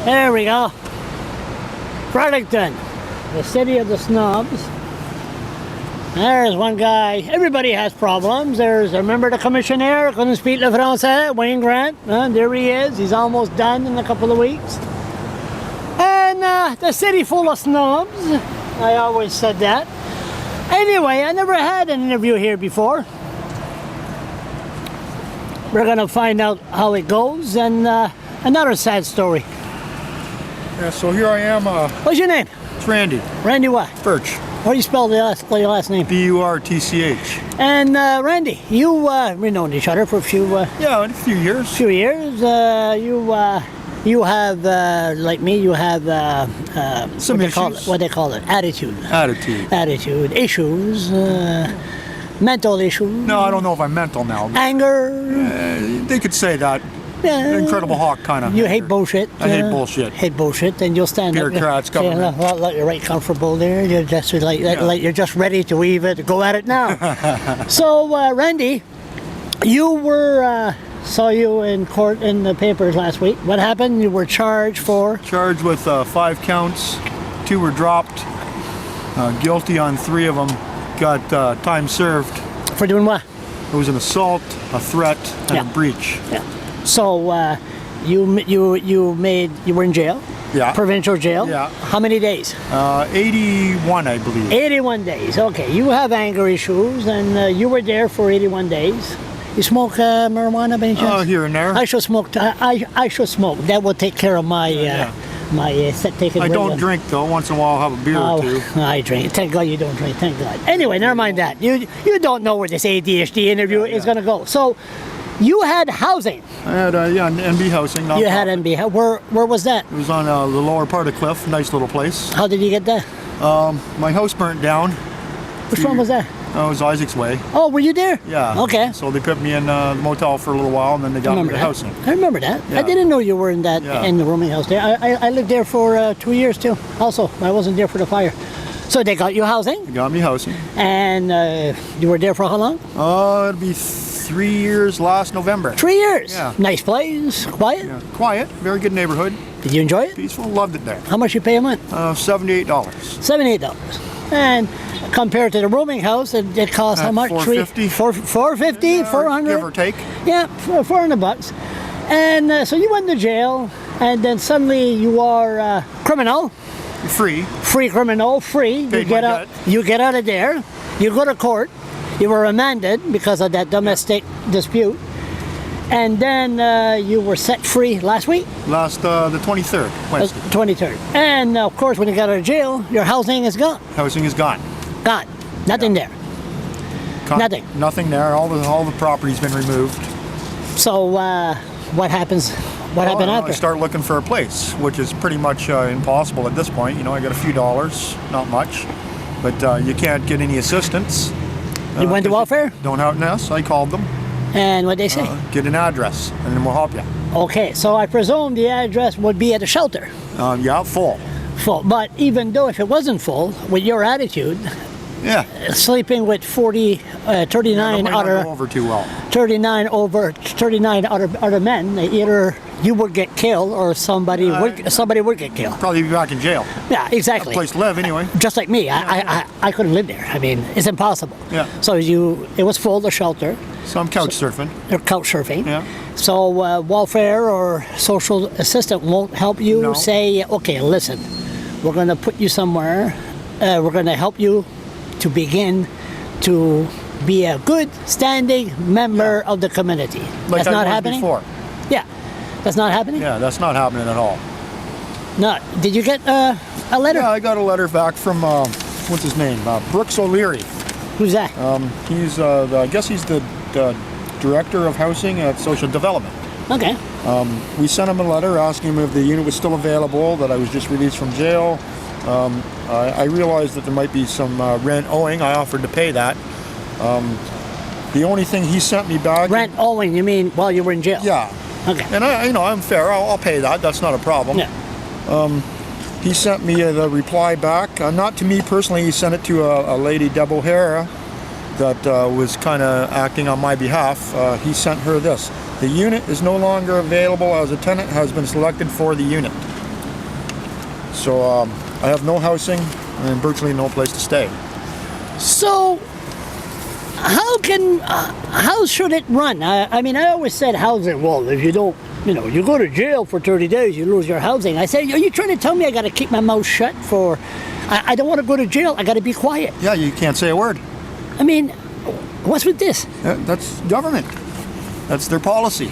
There we go. Fredericton, the city of the snobs. There's one guy. Everybody has problems. There's, remember the commissionaire, couldn't speak le français, Wayne Grant. There he is. He's almost done in a couple of weeks. And the city full of snobs. I always said that. Anyway, I never had an interview here before. We're gonna find out how it goes, and another sad story. Yeah, so here I am. What's your name? It's Randy. Randy what? Birch. How do you spell your last name? B-U-R-T-C-H. And Randy, we've known each other for a few Yeah, in a few years. You have, like me, you have Some issues. what they call it, attitude. Attitude. Issues, mental issues. No, I don't know if I'm mental now. Anger. They could say that. Incredible Hawk kind of. You hate bullshit. I hate bullshit. Hate bullshit, and you'll stand up. Bureaucrats, government. Let you right comfortable there. You're just like you're just ready to weave it, go at it now. So, Randy, you were saw you in court in the papers last week. What happened? You were charged for? Charged with 5 counts. 2 were dropped. Guilty on 3 of them. Got time served. For doing what? It was an assault, a threat, and a breach. Yeah. So you were in jail? Yeah. Provincial jail? Yeah. How many days? 81, I believe. 81 days. Okay. You have anger issues, and you were there for 81 days. You smoke marijuana by any chance? Here and there. I should smoke. I should smoke. That will take care of my take it. I don't drink though. Once in a while, I'll have a beer or two. I drink. Thank God you don't drink. Thank God. Anyway, never mind that. You don't know where this ADHD interview is going to go. So, you had housing. I had an NB housing. You had NB. Where was that? It was on the lower part of the cliff. Nice little place. How did you get that? My house burnt down. Which one was that? It was Isaac's Way. Oh, were you there? Yeah. Okay. So they put me in the motel for a little while, and then they got me the housing. I remember that. Yeah. I didn't know you were in that in the rooming house there. I lived there for 2 years too. Also, I wasn't there for the fire. So they got you housing. They got me housing. And you were there for how long? It'd be 3 years last November. 3 years. Yeah. Nice place. Quiet. Yeah. Quiet. Very good neighborhood. Did you enjoy it? Peaceful. Loved it there. How much you pay a month? $78. $78. And compared to the rooming house, it costs how much? $450. $450, $400? Give or take. Yeah, $400. And so you went to jail, and then suddenly you are criminal. Free. Free criminal, free. Paid my debt. You get out of there. You go to court. You were remanded because of that domestic dispute. And then you were set free last week? Last, the 23rd, Wednesday. 23rd. And of course, when you got out of jail, your housing is gone. Housing is gone. Gone. Nothing there. Nothing. Nothing there. All the property's been removed. So what happens? What happened after? I start looking for a place, which is pretty much impossible at this point. You know, I got a few dollars, not much, but you can't get any assistance. You went to welfare? Don't have an I called them. And what'd they say? Get an address, and then we'll help you. Okay, so I presume the address would be at a shelter. Yeah, full. Full. But even though if it wasn't full, with your attitude, sleeping with 39 other go over too well. 39 other men, either you would get killed or somebody would get killed. Probably be back in jail. Yeah, exactly. A place to live anyway. Just like me, I couldn't live there. I mean, it's impossible. Yeah. So it was full, the shelter. So I'm couch surfing. Or couch surfing. Yeah. So welfare or social assistant won't help you say, okay, listen, we're going to put you somewhere. We're going to help you to begin to be a good standing member of the community. Like that's not happening? Before. Yeah. That's not happening? Yeah, that's not happening at all. No. Did you get a letter? Yeah, I got a letter back from, what's his name? Brooks O'Leary. Who's that? He's, I guess he's the Director of Housing at Social Development. Okay. We sent him a letter asking him if the unit was still available, that I was just released from jail. I realized that there might be some rent owing. I offered to pay that. The only thing he sent me back... Rent owing, you mean while you were in jail? Yeah. Okay. And I'm fair. I'll pay that. That's not a problem. Yeah. He sent me the reply back. Not to me personally. He sent it to a lady, Deb O'Hara, that was kind of acting on my behalf. He sent her this. The unit is no longer available as a tenant has been selected for the unit. So I have no housing and virtually no place to stay. So, how should it run? I mean, I always said housing, well, if you don't, you go to jail for 30 days, you lose your housing. I said, are you trying to tell me I got to keep my mouth shut for, I don't want to go to jail, I got to be quiet. Yeah, you can't say a word. I mean, what's with this? That's government. That's their policy.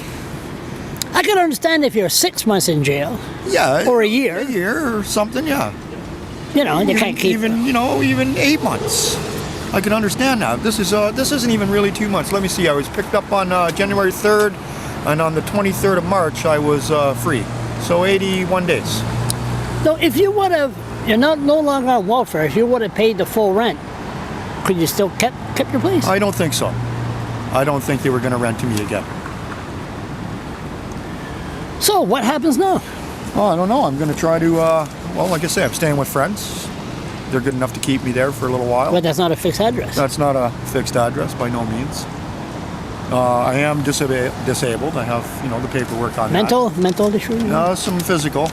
I can understand if you're 6 months in jail. Yeah. Or a year. A year or something, yeah. And you can't keep... Even 8 months. I can understand that. This isn't even really 2 months. Let me see. I was picked up on January 3rd, and on the 23rd of March, I was free. So 81 days. So if you would have, you're no longer on welfare, if you would have paid the full rent, could you still kept your place? I don't think so. I don't think they were going to rent to me again. So what happens now? Oh, I don't know. I'm going to try to, well, like I say, I'm staying with friends. They're good enough to keep me there for a little while. But that's not a fixed address. That's not a fixed address by no means. I am disabled. I have, the paperwork on mental that. issues? Some physical.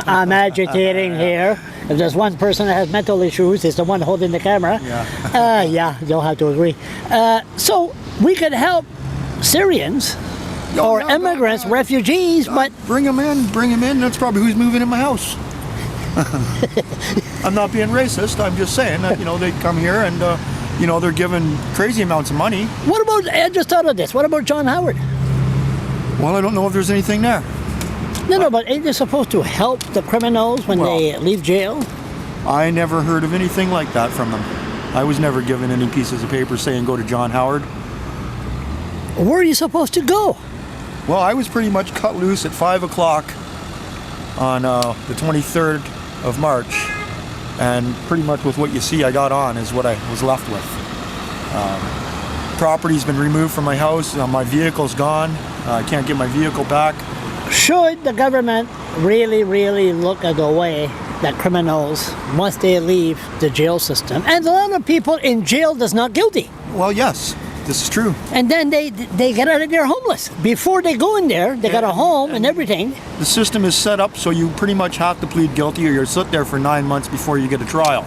I'm agitating here. If there's one person that has mental issues, it's the one holding the camera. Yeah. Yeah, you'll have to agree. So we could help Syrians or immigrants, refugees, but... Bring them in. That's probably who's moving in my house. I'm not being racist. I'm just saying that, they come here and, they're given crazy amounts of money. What about, I just thought of this, what about John Howard? Well, I don't know if there's anything there. No, but ain't they supposed to help the criminals when they leave jail? I never heard of anything like that from them. I was never given any pieces of paper saying go to John Howard. Where are you supposed to go? Well, I was pretty much cut loose at 5 o'clock on the 23rd of March, and pretty much with what you see I got on is what I was left with. Property's been removed from my house. My vehicle's gone. I can't get my vehicle back. Should the government really, really look at the way that criminals, once they leave the jail system, and a lot of people in jail that's not guilty. Well, yes, this is true. And then they get out of there homeless. Before they go in there, they got a home and everything. The system is set up so you pretty much have to plead guilty or you'll sit there for 9 months before you get a trial.